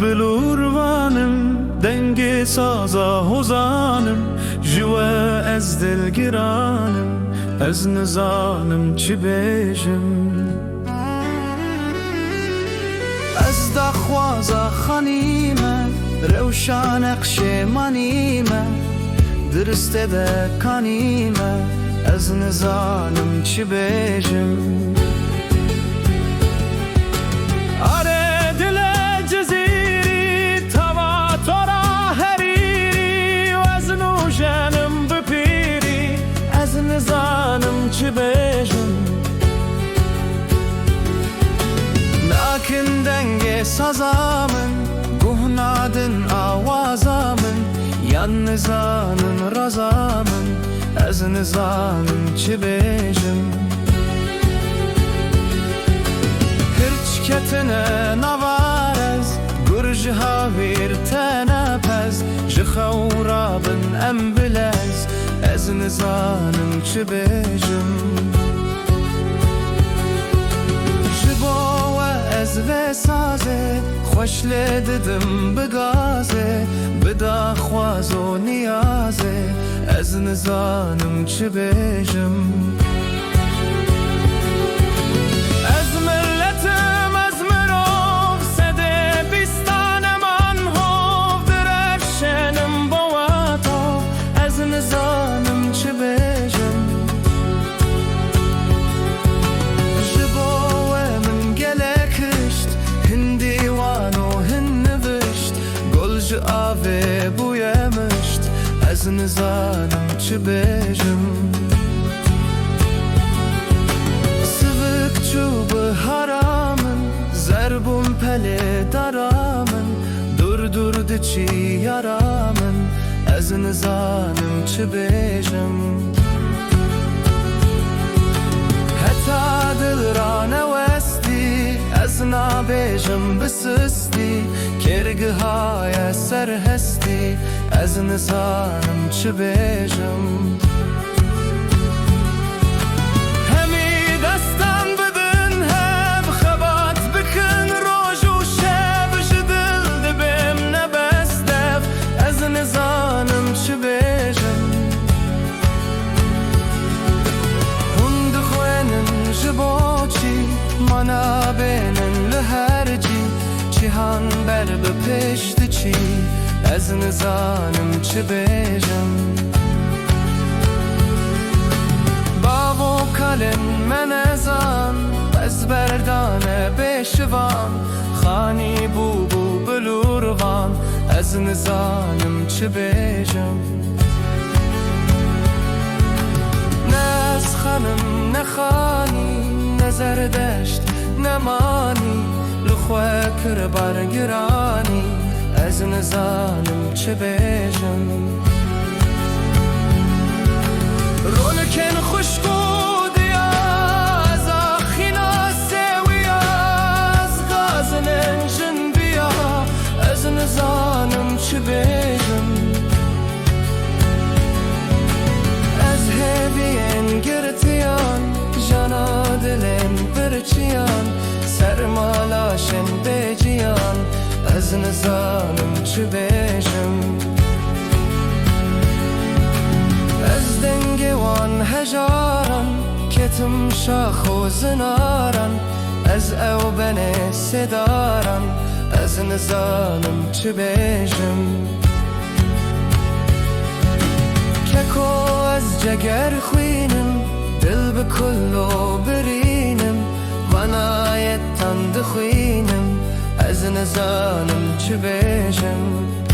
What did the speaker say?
بلوروانم دنگ سازا هزانم جوا از دل گرانم از نزانم چی بیجم از دخوازا خانیمه روشان اقشمانیمه درسته بکنیمه از نزانم چی بیجم آره دل جزیری توا تورا هریری و از نوشنم بپیری از نزانم چی بیجم لكن دنگ سازامن گهنادن آوازامن یا نزانم رزامن از نزانم چی بیجم هرچ کتنه نوارز گرج هاویر تنپز جخورابن ام بلز از نزانم چی بیجم از و سازه خوش لددم بگازه بدا خواز و نیازه از نزانم چه بیجم از ملتم از مروف سده بیستانم آنهو درفشنم بواتا از نزانم چه بیجم آوه بویمشت از نزانم چه بیجم سوک چوب حرامن زربون پله درامن دور دور دچی یارامن از نزانم چه بیجم حتی دل را نوستی از نابیجم بسستی کرگه های سر هستی از نزانم چه بیجم همی دستم بدن هب خبات بکن روز و شب جدل دبیم نبستف از نزانم چه بیجم هند خوینن جباچی منا بینن لهرجی جهان بر بپشت چی از نزانم چه بیجم باب و کلن من ازان از بردانه بشوان خانی بوبو بلوروان از نزانم چه بیجم نز خانم نخانی نظر دشت نمانی لخواه کر برگرانی از نزانم چه بیجم رونکن خوشگو دیاز آخینا سویاز غازن انجن بیا از نزانم چه بیجم از هبین گرتیان جانا دلن برچیان سرمالاشن بیجیان از نزانم چه بیجم از دنگ وان هجاران کتم شاخ و زناران از او بن سداران از نزانم چه بیجم ککو از جگر خوینم دل بکلو برینم منایت تند خوینم از نزانم چه بیجم